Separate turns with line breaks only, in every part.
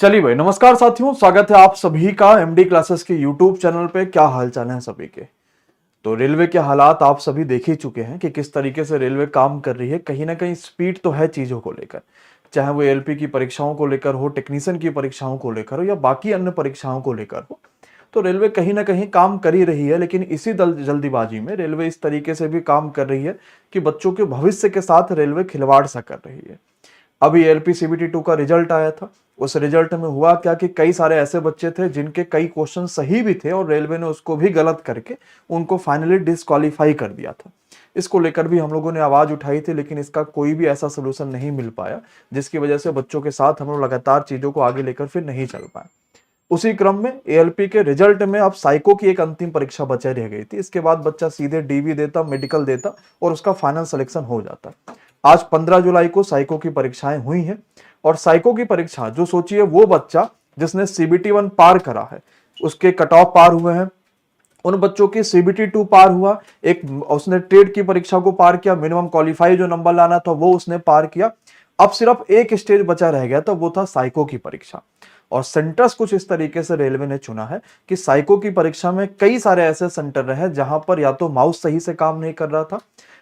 चलिए भाई, नमस्कार साथियों, स्वागत है आप सभी का एमडी क्लासेस के यूट्यूब चैनल पे। क्या हाल चाल है सभी के। तो रेलवे के हालात आप सभी देख ही चुके हैं कि किस तरीके से रेलवे काम कर रही है। कहीं ना कहीं स्पीड तो है चीजों को लेकर, चाहे वो एलपी की परीक्षाओं को लेकर हो, टेक्नीशियन की परीक्षाओं को लेकर हो, या बाकी अन्य परीक्षाओं को लेकर हो। तो रेलवे कहीं ना कहीं काम कर ही रही है, लेकिन इसी जल्दीबाजी में रेलवे इस तरीके से भी काम कर रही है कि बच्चों के भविष्य के साथ रेलवे खिलवाड़ सा कर रही है। अभी एलपी सीबीटी 2 का रिजल्ट आया था। उस रिजल्ट में हुआ क्या कि कई सारे ऐसे बच्चे थे जिनके कई क्वेश्चन सही भी थे और रेलवे ने उसको भी गलत करके उनको फाइनली डिस्क्वालीफाई कर दिया था। इसको लेकर भी हम लोगों ने आवाज उठाई थी, लेकिन इसका कोई भी ऐसा सोल्यूशन नहीं मिल पाया, जिसकी वजह से बच्चों के साथ हम लोग लगातार चीजों को आगे लेकर फिर नहीं चल पाए। उसी क्रम में एएलपी के रिजल्ट में अब साइको की एक अंतिम परीक्षा बचा रह गई थी। इसके बाद बच्चा सीधे डीवी देता, मेडिकल देता और उसका फाइनल सिलेक्शन हो जाता। आज 15 जुलाई को साइको की परीक्षाएं हुई हैं। और साइको की परीक्षा जो सोचिए, वो बच्चा जिसने सीबीटी 1 पार करा है, उसके कट ऑफ पार हुए हैं, उन बच्चों की सीबीटी 2 पार हुआ, एक उसने ट्रेड की परीक्षा को पार किया, मिनिमम क्वालिफाई जो नंबर लाना था वो उसने पार किया। अब सिर्फ एक स्टेज बचा रह गया था, वो था साइको की परीक्षा। और सेंटर्स कुछ इस तरीके से रेलवे ने चुना है कि साइको की परीक्षा में कई सारे ऐसे सेंटर रहे जहां पर या तो माउस सही से काम नहीं कर रहा था,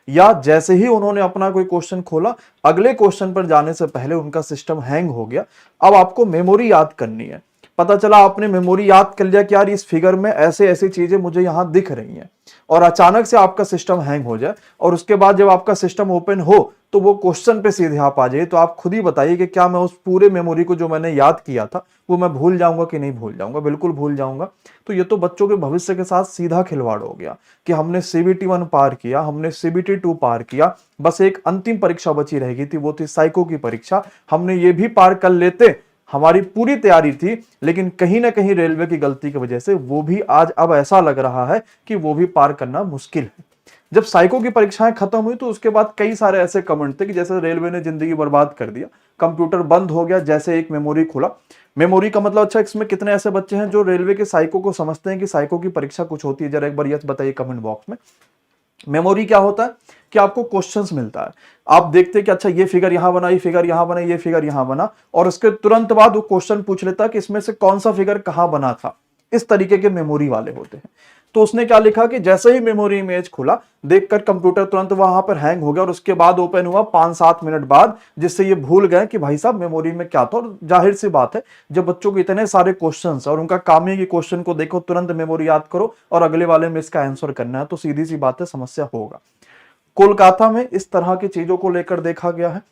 या जैसे ही उन्होंने अपना कोई क्वेश्चन खोला, अगले क्वेश्चन पर जाने से पहले उनका सिस्टम हैंग हो गया। अब आपको मेमोरी याद करनी है। पता चला आपने मेमोरी याद कर लिया कि यार इस फिगर में ऐसे ऐसी चीजें मुझे यहां दिख रही हैं, और अचानक से आपका सिस्टम हैंग हो जाए, और उसके बाद जब आपका सिस्टम ओपन हो तो वो क्वेश्चन पे सीधे आप आ जाइए। तो आप खुद ही बताइए कि क्या मैं उस पूरे मेमोरी को जो मैंने याद किया था वो मैं भूल जाऊंगा कि नहीं भूल जाऊंगा? बिल्कुल भूल जाऊंगा। तो ये तो बच्चों के भविष्य के साथ सीधा खिलवाड़ हो गया कि हमने सीबीटी 1 पार किया, हमने सीबीटी 2 पार किया, बस एक अंतिम परीक्षा बची रह गई थी, वो थी साइको की परीक्षा। हमने ये भी पार कर लेते, हमारी पूरी तैयारी थी, लेकिन कहीं ना कहीं रेलवे की गलती की वजह से वो भी आज अब ऐसा लग रहा है कि वो भी पार करना मुश्किल है। जब साइको की परीक्षाएं खत्म हुई तो उसके बाद कई सारे ऐसे कमेंट थे कि जैसे रेलवे ने जिंदगी बर्बाद कर दिया, कंप्यूटर बंद हो गया जैसे एक मेमोरी खुला। मेमोरी का मतलब, अच्छा इसमें कितने ऐसे बच्चे हैं जो रेलवे के साइको को समझते हैं कि साइको की परीक्षा कुछ होती है? जरा एक बार यस बताइए कमेंट बॉक्स में। मेमोरी क्या होता है कि आपको क्वेश्चंस मिलता है, आप देखते हैं कि अच्छा ये फिगर यहां बना, ये फिगर यहां बना, ये फिगर यहां बना, और उसके तुरंत बाद वो क्वेश्चन पूछ लेता है कि इसमें से कौन सा फिगर कहां बना था। इस तरीके के मेमोरी वाले होते हैं। तो उसने क्या लिखा कि जैसे ही मेमोरी इमेज खुला, देखकर कंप्यूटर तुरंत वहां पर हैंग हो गया, और उसके बाद ओपन हुआ 5-7 मिनट बाद, जिससे ये भूल गए कि भाई साहब मेमोरी में क्या था। और जाहिर सी बात है, जब बच्चों को इतने सारे क्वेश्चंस और उनका काम ही कि क्वेश्चन को देखो, तुरंत मेमोरी याद करो और अगले वाले में इसका आंसर करना है, तो सीधी सी बात है समस्या होगा। कोलकाता में इस तरह की चीजों को लेकर देखा गया है।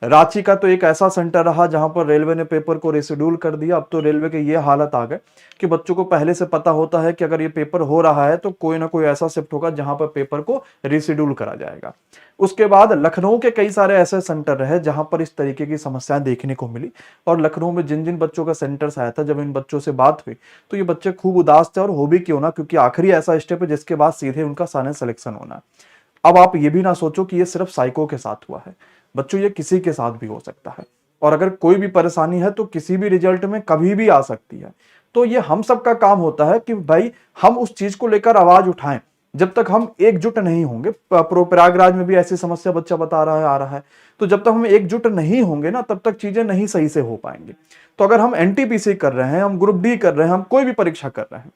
रांची का तो एक ऐसा सेंटर रहा जहां पर रेलवे ने पेपर को रिशेड्यूल कर दिया। अब तो रेलवे के ये हालत आ गए कि बच्चों को पहले से पता होता है कि अगर ये पेपर हो रहा है तो कोई ना कोई ऐसा शिफ्ट होगा जहां पर पेपर को रिशेड्यूल करा जाएगा। उसके बाद लखनऊ के कई सारे ऐसे सेंटर रहे जहां पर इस तरीके की समस्याएं देखने को मिली। और लखनऊ में जिन जिन बच्चों का सेंटर आया था, जब इन बच्चों से बात हुई तो ये बच्चे खूब उदास थे, और हो भी क्यों ना, क्योंकि आखिरी ऐसा स्टेप है जिसके बाद सीधे उनका फाइनल सिलेक्शन होना है। अब आप ये भी ना सोचो कि ये सिर्फ साइको के साथ हुआ है, बच्चों ये किसी के साथ भी हो सकता है। और अगर कोई भी परेशानी है तो किसी भी रिजल्ट में कभी भी आ सकती है। तो ये हम सबका काम होता है कि भाई हम उस चीज को लेकर आवाज उठाएं। जब तक हम एकजुट नहीं होंगे, प्रयागराज में भी ऐसी समस्या बच्चा बता रहा है, आ रहा है, तो जब तक हम एकजुट नहीं होंगे ना, तब तक चीजें नहीं सही से हो पाएंगी। तो अगर हम एनटीपीसी कर रहे हैं, हम ग्रुप डी कर रहे हैं, हम कोई भी परीक्षा कर रहे हैं,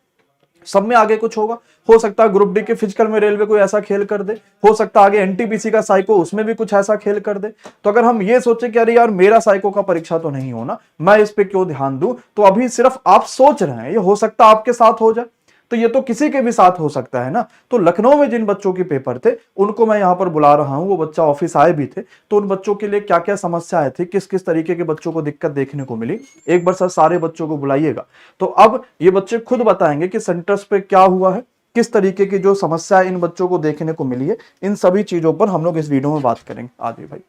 सब में आगे कुछ होगा। हो सकता है ग्रुप डी के फिजिकल में रेलवे कोई ऐसा खेल कर दे, हो सकता है आगे एनटीपीसी का साइको उसमें भी कुछ ऐसा खेल कर दे। तो अगर हम ये सोचे कि अरे यार मेरा साइको का परीक्षा तो नहीं होना, मैं इस पे क्यों ध्यान दूं, तो अभी सिर्फ आप सोच रहे हैं, ये हो सकता है आपके साथ हो जाए। तो ये तो किसी के भी साथ हो सकता है ना। तो लखनऊ में जिन बच्चों के पेपर थे उनको मैं यहां पर बुला रहा हूं, वो बच्चा ऑफिस आए भी थे, तो उन बच्चों के लिए क्या क्या समस्याएं थी, किस किस तरीके के बच्चों को दिक्कत देखने को मिली, एक बार सर सारे बच्चों को बुलाइएगा। तो अब ये बच्चे खुद बताएंगे कि सेंटर्स पे क्या हुआ है, किस तरीके की जो समस्या इन बच्चों को देखने को मिली है। इन सभी चीजों पर हम लोग इस वीडियो में बात करेंगे। आदित्य भाई,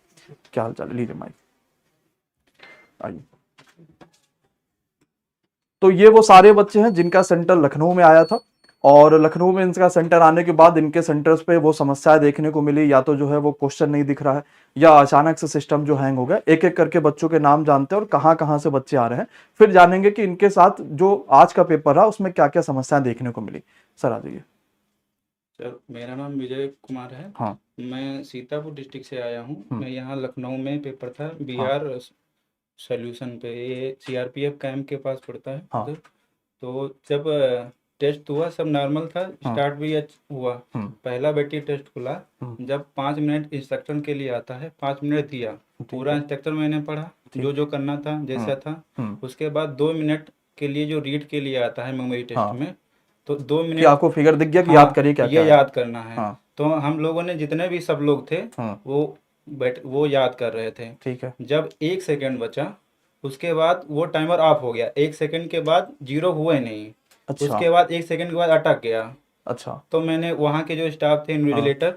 क्या हाल चाल है? लीजिए माइक, आइए। तो ये वो सारे बच्चे हैं जिनका सेंटर लखनऊ में आया था, और लखनऊ में इनका सेंटर आने के बाद इनके सेंटर्स पे वो समस्याएं देखने को मिली, या तो जो है वो क्वेश्चन नहीं दिख रहा है, या अचानक से सिस्टम जो हैंग हो गया। एक एक करके बच्चों के नाम जानते हैं और कहाँ कहाँ से बच्चे आ रहे हैं, फिर जानेंगे कि इनके साथ जो आज का पेपर रहा उसमें क्या क्या समस्याएं देखने को मिली। सर आ जाइए।
सर मेरा नाम विजय कुमार है।
हाँ।
मैं सीतापुर डिस्ट्रिक्ट से आया हूँ।
हम्म।
मैं यहाँ लखनऊ में पेपर था
हाँ।
बिहार सोल्यूशन पे, ये सीआरपीएफ कैंप के पास पड़ता है
हाँ।
उधर। तो जब टेस्ट हुआ सब नॉर्मल था, स्टार्ट भी हुआ। पहला बैटरी टेस्ट खुला, जब 5 मिनट इंस्ट्रक्शन के लिए आता है, 5 मिनट दिया, पूरा इंस्ट्रक्शन मैंने पढ़ा, जो जो करना था जैसा था। उसके बाद 2 मिनट के लिए जो रीड के लिए आता है मेमोरी टेस्ट में, तो 2 मिनट
आपको फिगर दिख गया कि याद करिए क्या
ये याद करना है।
हाँ।
तो हम लोगों ने जितने भी सब लोग थे वो याद कर रहे थे।
ठीक है।
जब 1 सेकंड बचा, उसके बाद वो टाइमर ऑफ हो गया। 1 सेकंड के बाद 0 हुआ नहीं।
अच्छा।
उसके बाद 1 सेकंड के बाद अटक गया।
अच्छा।
तो मैंने वहाँ के जो स्टाफ थे इन्विजिलेटर,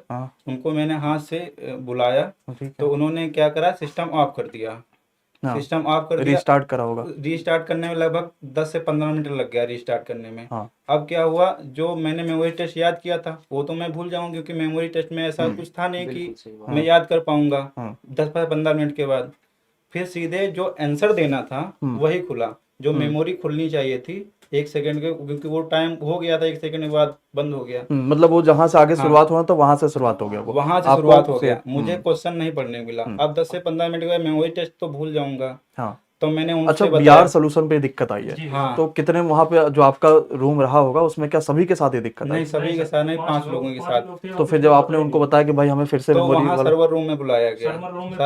उनको मैंने हाथ से बुलाया। तो उन्होंने क्या करा, सिस्टम ऑफ कर दिया। सिस्टम ऑफ कर दिया,
रीस्टार्ट करा होगा।
रीस्टार्ट करने में लगभग 10 से 15 मिनट लग गया रीस्टार्ट करने में। अब क्या हुआ, जो मैंने मेमोरी टेस्ट याद किया था वो तो मैं भूल जाऊंगा, क्योंकि मेमोरी टेस्ट में ऐसा कुछ था नहीं कि मैं याद कर पाऊंगा 10-15 मिनट के बाद। फिर सीधे जो आंसर देना था वही खुला, जो मेमोरी खुलनी चाहिए थी 1 सेकंड के, क्योंकि वो टाइम हो गया था, 1 सेकंड के बाद बंद हो गया।
मतलब वो जहां से आगे शुरुआत हुआ तो वहां से शुरुआत हो गया, वो
वहां से शुरुआत हो गया। मुझे क्वेश्चन नहीं पढ़ने मिला। अब 10 से 15 मिनट के बाद मेमोरी टेस्ट तो भूल जाऊंगा। तो मैंने उनसे
अच्छा,
बताया।
बीआर सोल्यूशन पे दिक्कत आई है।
हाँ।
तो कितने वहां पे जो आपका रूम रहा होगा उसमें क्या सभी के साथ ये दिक्कत आई?
नहीं, सभी के साथ नहीं, 5 लोगों के साथ।
तो फिर जब आपने उनको बताया कि भाई हमें फिर से
तो
मेमोरी
वहाँ
वाला,
सर्वर रूम में बुलाया गया। सर्वर रूम में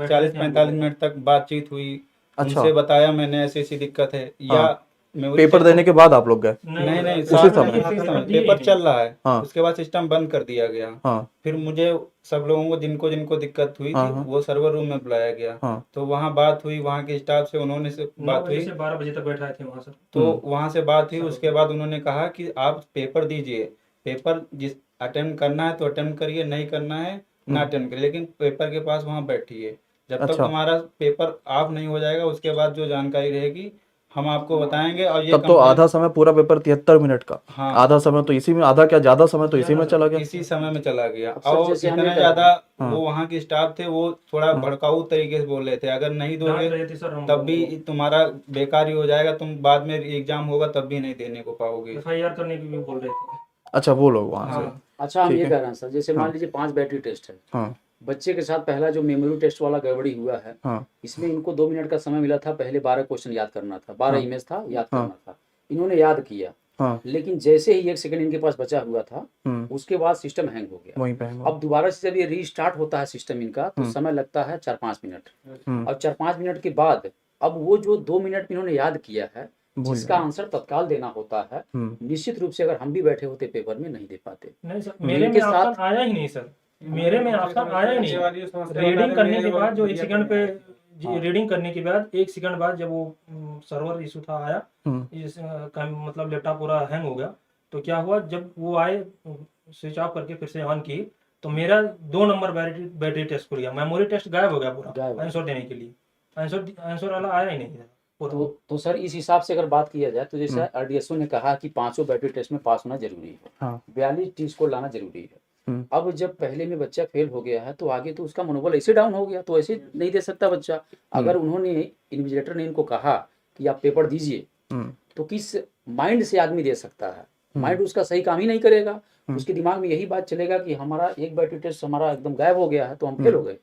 40-45 मिनट तक बातचीत हुई। उनसे बताया मैंने ऐसी ऐसी दिक्कत है, या
पेपर देने के बाद आप लोग गए?
नहीं,
उसी समय
पेपर चल रहा है। उसके बाद सिस्टम बंद कर दिया गया। फिर मुझे सब लोगों को जिनको जिनको दिक्कत हुई थी वो सर्वर रूम में बुलाया गया। तो वहाँ बात हुई, वहाँ के स्टाफ से उन्होंने से बात हुई।
12 बजे तक बैठ रहे थे वहाँ से।
तो वहाँ से बात हुई। उसके बाद उन्होंने कहा कि आप पेपर दीजिए, पेपर जिस अटेम्प्ट करना है तो अटेम्प्ट करिए, नहीं करना है ना अटेम्प्ट करिए, लेकिन पेपर के पास वहाँ बैठिए। जब तक तुम्हारा पेपर ऑफ नहीं हो जाएगा, उसके बाद जो जानकारी रहेगी हम आपको बताएंगे। और ये
तब तो आधा समय पूरा पेपर 73 मिनट का,
हाँ,
आधा समय तो इसी में, आधा क्या ज्यादा समय तो इसी में चला गया,
इसी समय में चला गया। और इतना ज्यादा वो वहाँ के स्टाफ थे, वो थोड़ा भड़काऊ तरीके से बोल रहे थे, अगर नहीं दोगे तब भी तुम्हारा बेकार ही हो जाएगा, तुम बाद में एग्जाम होगा तब भी नहीं देने को पाओगे।
एफआईआर करने की भी बोल रहे थे।
अच्छा, वो लोग वहाँ से।
अच्छा, हम ये कह रहे हैं सर, जैसे मान लीजिए 5 बैटरी टेस्ट है, बच्चे के साथ पहला जो मेमोरी टेस्ट वाला गड़बड़ी हुआ है, इसमें इनको 2 मिनट का समय मिला था, पहले 12 क्वेश्चन याद करना था, 12 इमेज था याद करना था, इन्होंने याद किया। लेकिन जैसे ही 1 सेकंड इनके पास बचा हुआ था, उसके बाद सिस्टम हैंग हो गया। अब दोबारा से जब ये रीस्टार्ट होता है सिस्टम इनका, तो समय लगता है 4-5 मिनट। और 4-5 मिनट के बाद अब वो जो 2 मिनट में इन्होंने याद किया है, जिसका आंसर तत्काल देना होता है, निश्चित रूप से अगर हम भी बैठे होते पेपर में नहीं दे पाते।
नहीं सर, मेरे में ऑप्शन आया ही नहीं सर, मेरे में ऑप्शन आया ही नहीं। रीडिंग करने के बाद जो 1 सेकंड पे रीडिंग करने के बाद 1 सेकंड बाद जब वो सर्वर इशू था आया, मतलब लैपटॉप पूरा हैंग हो गया। तो क्या हुआ, जब वो आए स्विच ऑफ करके फिर से ऑन की, तो मेरा 2 नंबर बैटरी टेस्ट खुल गया, मेमोरी टेस्ट गायब हो गया पूरा आंसर देने के लिए। आंसर वाला आया ही नहीं था।
तो सर इस हिसाब से अगर बात किया जाए तो जैसे आरडीएसओ ने कहा कि 5 बैटरी टेस्ट में पास होना जरूरी है, 42 टी स्कोर लाना जरूरी है। अब जब पहले में बच्चा फेल हो गया है तो आगे तो उसका मनोबल ऐसे डाउन हो गया, तो ऐसे नहीं दे सकता बच्चा। अगर उन्होंने इन्विजिलेटर ने इनको कहा कि आप पेपर दीजिए, तो किस माइंड से आदमी दे सकता है? माइंड उसका सही काम ही नहीं करेगा, उसके दिमाग में यही बात चलेगा कि हमारा एक बैटरी टेस्ट हमारा एकदम गायब हो गया है तो हम फेल हो गए।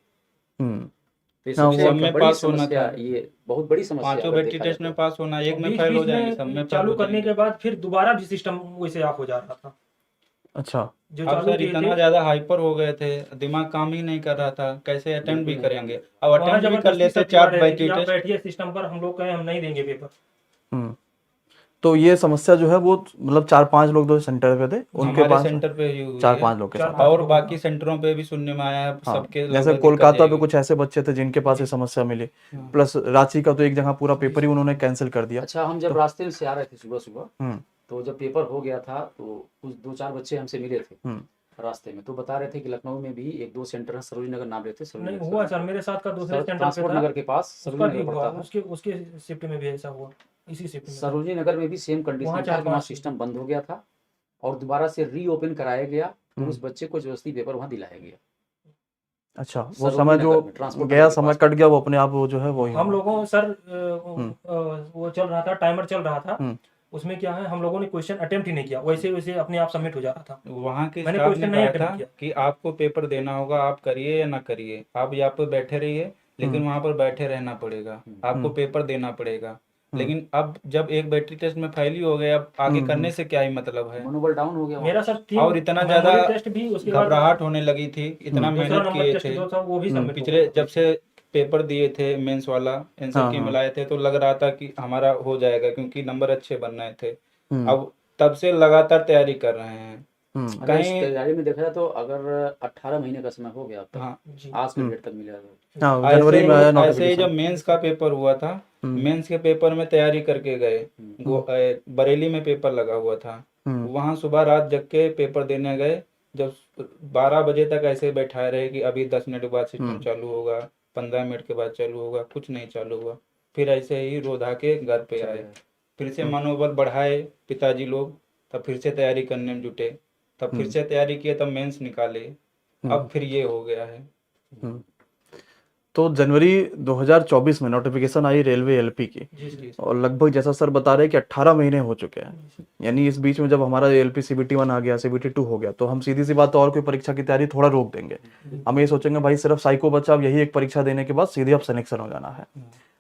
सब में पास होना था,
ये बहुत बड़ी समस्या है।
5 बैटरी टेस्ट में पास होना, एक में फेल हो जाएंगे, सब में
चालू करने के बाद फिर दोबारा भी सिस्टम वैसे ऑफ हो जा रहा था।
अच्छा,
जो सर इतना ज्यादा हाइपर हो गए थे, दिमाग काम ही नहीं कर रहा था, कैसे अटेम्प्ट भी करेंगे। अब अटेम्प्ट भी कर लेते 4 बैटरी टेस्ट।
बैठिए सिस्टम पर, हम लोग कहे हम नहीं देंगे पेपर।
तो ये समस्या जो है वो मतलब 4-5 लोग जो सेंटर पे थे उनके पास,
सेंटर पे ही हुई
4-5 लोग के साथ,
और बाकी सेंटरों पे भी सुनने में आया है सबके।
जैसे कोलकाता पे कुछ ऐसे बच्चे थे जिनके पास ये समस्या मिली, प्लस रांची का तो एक जगह पूरा पेपर ही उन्होंने कैंसिल कर दिया।
अच्छा, हम जब रास्ते से आ रहे थे सुबह तो जब पेपर हो गया था तो कुछ 2-4 बच्चे हमसे मिले थे रास्ते में, तो बता रहे थे कि लखनऊ में भी 1-2 सेंटर है, सरोजिनी नगर नाम लेते हैं।
नहीं हुआ सर, मेरे साथ का दूसरे सेंटर
ट्रांसपोर्ट नगर के पास सरोजिनी नगर पड़ता है,
उसके शिफ्ट में भी ऐसा हुआ, इसी शिफ्ट में
सरोजिनी नगर में भी सेम कंडीशन था कि वहाँ सिस्टम बंद हो गया था और दोबारा से रीओपन कराया गया, तो उस बच्चे को जबरदस्ती पेपर वहाँ दिलाया गया।
अच्छा, वो समय जो गया, समय कट गया, वो अपने आप वो जो है वो
हम लोगों सर वो चल रहा था, टाइमर चल रहा था, उसमें क्या है हम लोगों ने क्वेश्चन अटेम्प्ट ही नहीं किया, वैसे वैसे अपने आप सबमिट हो जा रहा था।
वहाँ के स्टाफ ने कहा था कि आपको पेपर देना होगा, आप करिए या ना करिए, आप यहाँ पे बैठे रहिए, लेकिन वहां पर बैठे रहना पड़ेगा, आपको पेपर देना पड़ेगा। लेकिन अब जब एक बैटरी टेस्ट में फेल ही हो गए, अब आगे करने से क्या ही मतलब है।
मनोबल डाउन हो गया
मेरा सर
और इतना ज्यादा
टेस्ट भी उसके बाद
घबराहट होने लगी थी, इतना
दूसरा
मेहनत
नंबर
किए
टेस्ट
थे।
जो था वो भी सबमिट हो
पिछले
गया।
जब से पेपर दिए थे मेंस वाला, आंसर की मिलाए थे, तो लग रहा था कि हमारा हो जाएगा, क्योंकि नंबर अच्छे बन रहे थे। अब तब से लगातार तैयारी कर रहे हैं।
अगर इस तैयारी में देखा जाए तो अगर 18 महीने का समय हो गया अब तक,
हाँ,
आज के डेट तक मिला है।
जनवरी में आया
ऐसे ही जब मेंस का पेपर हुआ था, मेंस के पेपर में तैयारी करके गए, बरेली में पेपर लगा हुआ था, वहां सुबह रात जग के पेपर देने गए। जब 12 बजे तक ऐसे बैठाए रहे कि अभी 10 मिनट के बाद सिस्टम चालू होगा, 15 मिनट के बाद चालू होगा, कुछ नहीं चालू हुआ। फिर ऐसे ही रो धा के घर पे आए, फिर से मनोबल बढ़ाए पिताजी लोग, तब फिर से तैयारी करने में जुटे, तब फिर से तैयारी किए, तब मेंस निकाले, अब फिर ये हो गया है।
तो जनवरी 2024 में नोटिफिकेशन आई रेलवे एलपी की, और लगभग जैसा सर बता रहे हैं कि 18 महीने हो चुके हैं। यानी इस बीच में जब हमारा एलपी सीबीटी 1 आ गया, सीबीटी 2 हो गया, तो हम सीधी सी बात और कोई परीक्षा की तैयारी थोड़ा रोक देंगे। हम ये सोचेंगे भाई सिर्फ साइको बचा, अब यही एक परीक्षा देने के बाद सीधे अब सिलेक्शन हो जाना है।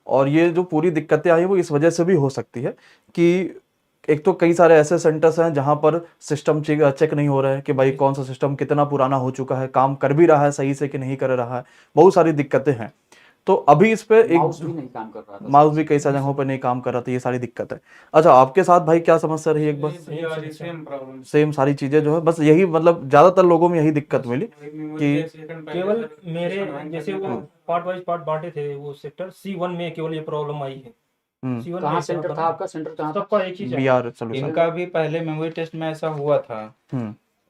और ये जो पूरी दिक्कतें आई वो इस वजह से भी हो सकती है कि एक तो कई सारे ऐसे सेंटर्स हैं जहां पर सिस्टम चेक नहीं हो रहा है कि भाई कौन सा सिस्टम कितना पुराना हो चुका है, काम कर भी रहा है सही से कि नहीं कर रहा है, बहुत सारी दिक्कतें हैं। तो अभी इस पे
माउस भी नहीं काम कर रहा था,
माउस भी कई सारी जगहों पर नहीं काम कर रहा था, ये सारी दिक्कत है। अच्छा, आपके साथ भाई क्या समस्या रही एक बार? सेम सारी चीजें जो है, बस यही मतलब ज्यादातर लोगों में यही दिक्कत मिली कि
केवल मेरे जैसे वो पार्ट वाइज पार्ट बांटे थे, वो सेक्टर C1 में केवल ये प्रॉब्लम आई है। C1
कहाँ सेंटर था आपका? सेंटर कहाँ था?
सबका एक ही जगह।
BR solution.
इनका भी पहले मेमोरी टेस्ट में ऐसा हुआ था,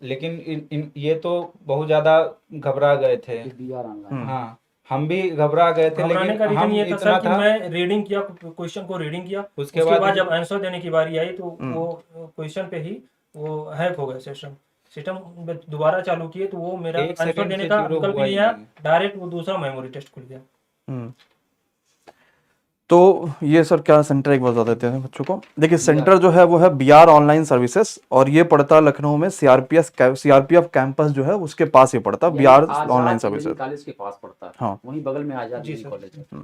लेकिन ये तो बहुत ज्यादा घबरा गए थे।
BR online.
हाँ, हम भी घबरा गए थे,
घबराने का
लेकिन
रीजन
हम
ये था
इतना
सर कि मैं रीडिंग किया, क्वेश्चन को रीडिंग किया, उसके बाद जब आंसर देने की बारी आई तो वो क्वेश्चन पे ही वो हैक हो गया सिस्टम दोबारा चालू किए तो वो मेरा
एक
आंसर
सेकंड
देने
से
का
जीरो
विकल्प
हुआ
नहीं
ही
आया,
नहीं।
डायरेक्ट वो दूसरा मेमोरी टेस्ट खुल गया।
तो ये सर क्या सेंटर एक बता देते हैं बच्चों को। देखिए सेंटर जो है वो है बीआर ऑनलाइन सर्विसेज, और ये पड़ता लखनऊ में सीआरपीएफ कैंपस जो है उसके पास ही पड़ता, बीआर ऑनलाइन सर्विसेज
कॉलेज के पास पड़ता है।
हाँ,
वहीं बगल में आजाद डिग्री कॉलेज है।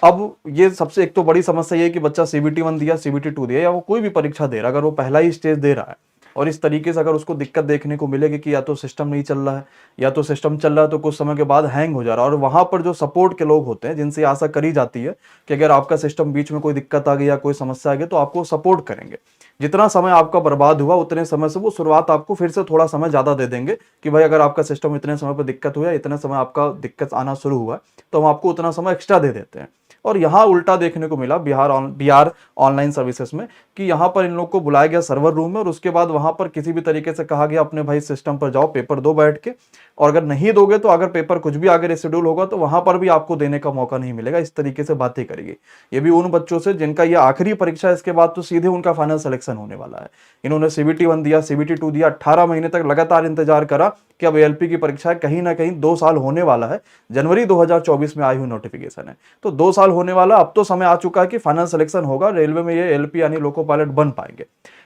अब ये सबसे एक तो बड़ी समस्या ये है कि बच्चा सीबीटी 1 दिया, सीबीटी 2 दिया, या वो कोई भी परीक्षा दे रहा है, अगर वो पहला ही स्टेज दे रहा है और इस तरीके से अगर उसको दिक्कत देखने को मिलेगी कि या तो सिस्टम नहीं चल रहा है, या तो सिस्टम चल रहा है तो कुछ समय के बाद हैंग हो जा रहा है, और वहां पर जो सपोर्ट के लोग होते हैं जिनसे आशा करी जाती है कि अगर आपका सिस्टम बीच में कोई दिक्कत आ गई या कोई समस्या आ गई तो आपको सपोर्ट करेंगे, जितना समय आपका बर्बाद हुआ उतने समय से वो शुरुआत आपको फिर से थोड़ा समय ज्यादा दे देंगे कि भाई अगर आपका सिस्टम इतने समय पर दिक्कत हुआ, इतने समय आपका दिक्कत आना शुरू हुआ, तो हम आपको उतना समय एक्स्ट्रा दे देते हैं। और यहाँ उल्टा देखने को मिला बीआर ऑनलाइन सर्विसेज में कि यहाँ पर इन लोग को बुलाया गया सर्वर रूम में, और उसके बाद वहां पर किसी भी तरीके से कहा गया अपने भाई सिस्टम पर जाओ, पेपर दो बैठ के, और अगर नहीं दोगे तो अगर पेपर कुछ भी आगे रिशेड्यूल होगा तो वहां पर भी आपको देने का मौका नहीं मिलेगा। इस तरीके से बातें करेगी। ये भी उन बच्चों से जिनका ये आखिरी परीक्षा है, इसके बाद तो सीधे उनका फाइनल सिलेक्शन होने वाला है। इन्होंने सीबीटी 1 दिया, सीबीटी 2 दिया, 18 महीने तक लगातार इंतजार करा कि अब एलपी की परीक्षा कहीं ना कहीं 2 साल होने वाला है। जनवरी 2024 में आई हुई नोटिफिकेशन है, तो 2 साल होने वाला, अब तो समय आ चुका है कि फाइनल सिलेक्शन होगा, रेलवे में ये एलपी यानी लोको पायलट बन पाएंगे।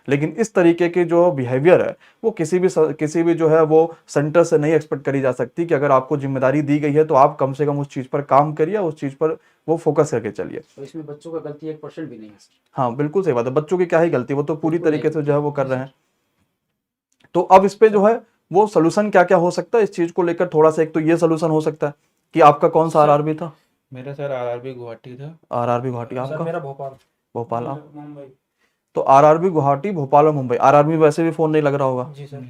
लेकिन इस तरीके के जो बिहेवियर है वो किसी भी जो है वो सेंटर से नहीं एक्सपेक्ट करी जा सकती कि अगर आपको जिम्मेदारी दी गई है तो आप कम से कम उस चीज पर काम करिए, उस चीज पर वो फोकस करके चलिए।
तो इसमें बच्चों का गलती 1% भी नहीं है।
हाँ बिल्कुल सही बात है, बच्चों की क्या ही गलती, वो तो पूरी तरीके से जो है वो कर रहे हैं। तो अब इस पे जो है वो सोल्यूशन क्या क्या हो सकता है इस चीज को लेकर, थोड़ा सा एक तो ये सोल्यूशन हो सकता है कि आपका कौन सा आरआरबी था?
मेरा सर आरआरबी गुवाहाटी था।
आरआरबी गुवाहाटी। आपका?
मेरा भोपाल।
मुंबई। तो आरआरबी गुवाहाटी, भोपाल और मुंबई। आरआरबी वैसे भी फोन नहीं लग रहा होगा
जी सर।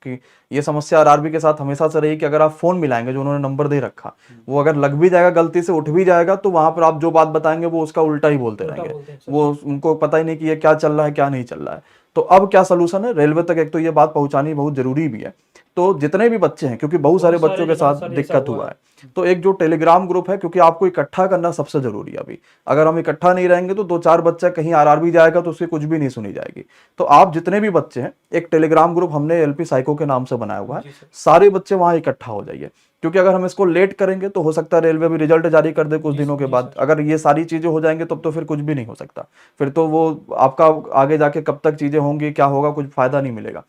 कि ये समस्या आरआरबी के साथ हमेशा से रही कि अगर आप फोन मिलाएंगे, जो उन्होंने नंबर दे रखा, वो अगर लग भी जाएगा, गलती से उठ भी जाएगा, तो वहां पर आप जो बात बताएंगे वो उसका उल्टा ही बोलते रहेंगे। वो उनको पता ही नहीं कि ये क्या चल रहा है क्या नहीं चल रहा है। तो अब क्या सोल्यूशन है? रेलवे तक एक तो ये बात पहुंचानी बहुत जरूरी भी है। तो जितने भी बच्चे हैं, क्योंकि बहुत सारे बच्चों के साथ दिक्कत हुआ है, तो एक जो टेलीग्राम ग्रुप है, क्योंकि आपको इकट्ठा करना सबसे जरूरी है अभी। अगर हम इकट्ठा नहीं रहेंगे तो 2-4 बच्चा कहीं आरआरबी जाएगा तो उसकी कुछ भी नहीं सुनी जाएगी। तो आप जितने भी बच्चे हैं, एक टेलीग्राम ग्रुप हमने एलपी साइको के नाम से बनाया हुआ है, सारे बच्चे वहां इकट्ठा हो जाइए, क्योंकि अगर हम इसको लेट करेंगे तो हो सकता है रेलवे भी रिजल्ट जारी कर दे कुछ दिनों के बाद। अगर ये सारी चीजें हो जाएंगे तब तो फिर कुछ भी नहीं हो सकता, फिर तो वो आपका आगे जाके कब तक चीजें होंगी, क्या होगा, कुछ फायदा नहीं मिलेगा।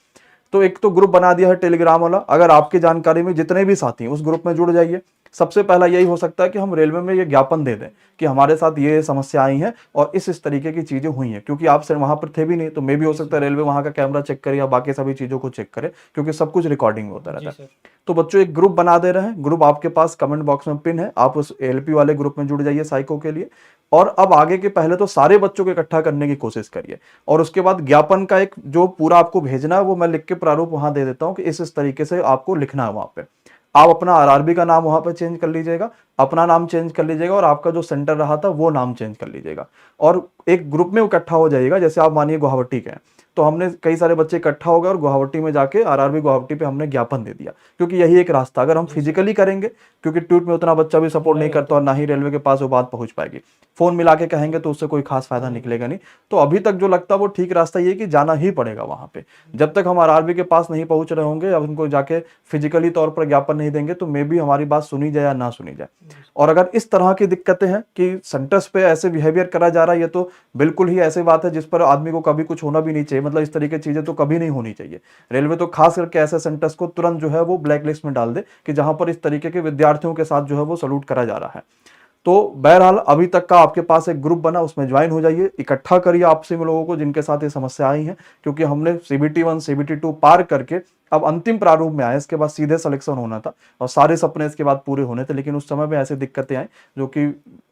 तो एक तो ग्रुप बना दिया है टेलीग्राम वाला, अगर आपकी जानकारी में जितने भी साथी हैं उस ग्रुप में जुड़ जाइए। सबसे पहला यही हो सकता है कि हम रेलवे में ये ज्ञापन दे दें कि हमारे साथ ये समस्या आई है और इस तरीके की चीजें हुई हैं, क्योंकि आप सर वहां पर थे भी नहीं, तो मे भी हो सकता है रेलवे वहां का कैमरा चेक करे या बाकी सभी चीजों को चेक करे, क्योंकि सब कुछ रिकॉर्डिंग होता रहता है। तो बच्चों एक ग्रुप बना दे रहे हैं, ग्रुप आपके पास कमेंट बॉक्स में पिन है, आप उस एलपी वाले ग्रुप में जुड़ जाइए साइको के लिए। और अब आगे के पहले तो सारे बच्चों को इकट्ठा करने की कोशिश करिए, और उसके बाद ज्ञापन का एक जो पूरा आपको भेजना है वो मैं लिख के प्रारूप वहां दे देता हूं कि इस तरीके से आपको लिखना है। वहां पे आप अपना आरआरबी का नाम वहां पे चेंज कर लीजिएगा, अपना नाम चेंज कर लीजिएगा, और आपका जो सेंटर रहा था वो नाम चेंज कर लीजिएगा, और एक ग्रुप में इकट्ठा हो जाइएगा। जैसे आप मानिए गुवाहाटी के हैं, तो हमने कई सारे बच्चे इकट्ठा हो गए और गुवाहाटी में जाके आरआरबी गुवाहाटी पे हमने ज्ञापन दे दिया, क्योंकि यही एक रास्ता। अगर हम फिजिकली करेंगे, क्योंकि ट्वीट में उतना बच्चा भी सपोर्ट नहीं करता और ना ही रेलवे के पास वो बात पहुंच पाएगी, फोन मिला के कहेंगे तो उससे कोई खास फायदा निकलेगा नहीं। तो अभी तक जो लगता है वो ठीक रास्ता ये कि जाना ही पड़ेगा वहां पे। जब तक हम आरआरबी के पास नहीं पहुंच रहे होंगे, अब उनको जाके फिजिकली तौर पर ज्ञापन नहीं देंगे, तो मे भी हमारी बात सुनी जाए या ना सुनी जाए। और अगर इस तरह की दिक्कतें हैं कि सेंटर्स पे ऐसे बिहेवियर करा जा रहा है, ये तो बिल्कुल ही ऐसी बात है जिस पर आदमी को कभी कुछ होना भी नहीं चाहिए। मतलब इस तरीके की चीजें तो कभी नहीं होनी चाहिए। रेलवे तो खास करके ऐसे सेंटर्स को तुरंत जो है वो ब्लैक लिस्ट में डाल दे कि जहां पर इस तरीके के विद्यार्थियों के साथ जो है वो सलूट करा जा रहा है। तो बहरहाल अभी तक का आपके पास एक ग्रुप बना, उसमें ज्वाइन हो जाइए, इकट्ठा करिए आपसे में लोगों को जिनके साथ ये समस्या आई है, क्योंकि हमने CBT 1 CBT 2 पार करके अब अंतिम प्रारूप में आए। इसके बाद सीधे सिलेक्शन होना था और सारे सपने इसके बाद पूरे होने थे, लेकिन उस समय में ऐसी दिक्कतें आई जो कि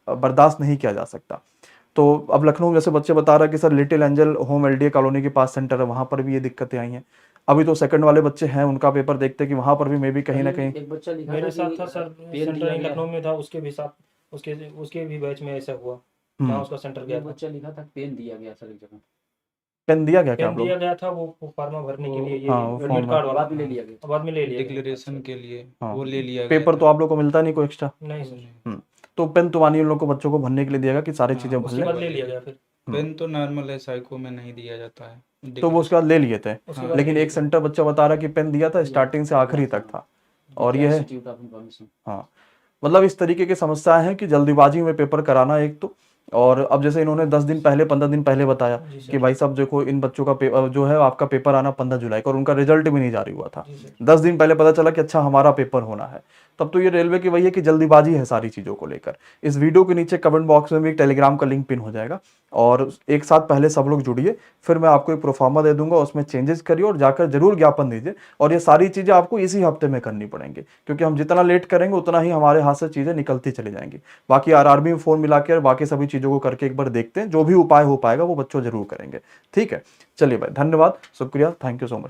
बर्दाश्त नहीं किया जा सकता। तो अब लखनऊ में जैसे बच्चे बता रहे हैं कि sir little angel home LDA colony के पास सेंटर है, वहां पर भी ये दिक्कतें आई हैं। अभी तो सेकंड वाले बच्चे हैं, उनका पेपर देखते हैं कि वहां पर भी मे भी कहीं ना कहीं
एक बच्चा लिखा
मेरे
था
साथ
कि
था सर,
पेन
सेंटर
दिया
ही
गया।
लखनऊ में था, उसके भी साथ उसके भी बैच में ऐसा हुआ जहाँ उसका सेंटर गया
एक
था।
बच्चा लिखा था पेन दिया गया सर एक जगह।
पेन दिया गया क्या
पेन
आप लोग?
दिया गया था वो फार्मा भरने के लिए, ये
हाँ, वो
एडमिट
फॉर्म
कार्ड वाला
बाद में ले लिया गया।
बाद में ले लिया गया।
डिक्लेरेशन के लिए
हाँ।
वो ले लिया गया
पेपर
था।
तो आप लोग को मिलता नहीं कोई एक्स्ट्रा?
नहीं सर,
तो पेन तो मानिए उन लोग को बच्चों को भरने के लिए दिएगा कि सारी चीजें भर
उसके
लें।
बाद ले लिया गया फिर।
पेन तो नॉर्मल है, साइको में नहीं दिया जाता है।
तो वो उसके बाद ले लिए थे,
उसके बाद
लेकिन
ले
एक सेंटर बच्चा बता रहा कि पेन दिया था, स्टार्टिंग से आखिरी तक था। और ये है,
इंस्टीट्यूट ऑफ इंफॉर्मेशन।
हाँ, मतलब इस तरीके की समस्याएं हैं कि जल्दीबाजी में पेपर कराना एक तो, और अब जैसे इन्होंने 10 दिन पहले 15 दिन पहले बताया
जी सर।
कि भाई साहब देखो इन बच्चों का पेपर जो है आपका पेपर आना 15 जुलाई को, और उनका रिजल्ट भी नहीं जारी हुआ था।
जी सर।
10 दिन पहले पता चला कि अच्छा हमारा पेपर होना है। तब तो ये रेलवे की वही है कि जल्दीबाजी है सारी चीज़ों को लेकर। इस वीडियो के नीचे कमेंट बॉक्स में भी एक टेलीग्राम का लिंक पिन हो जाएगा, और एक साथ पहले सब लोग जुड़िए, फिर मैं आपको एक प्रोफार्मा दे दूंगा, उसमें चेंजेस करिए और जाकर जरूर ज्ञापन दीजिए। और ये सारी चीज़ें आपको इसी हफ्ते में करनी पड़ेंगी, क्योंकि हम जितना लेट करेंगे उतना ही हमारे हाथ से चीज़ें निकलती चली जाएंगी। बाकी आरआरबी में फोन मिला के और बाकी सभी चीज़ों को करके एक बार देखते हैं, जो भी उपाय हो पाएगा वो बच्चों जरूर करेंगे। ठीक है, चलिए भाई, धन्यवाद, शुक्रिया, थैंक यू सो मच।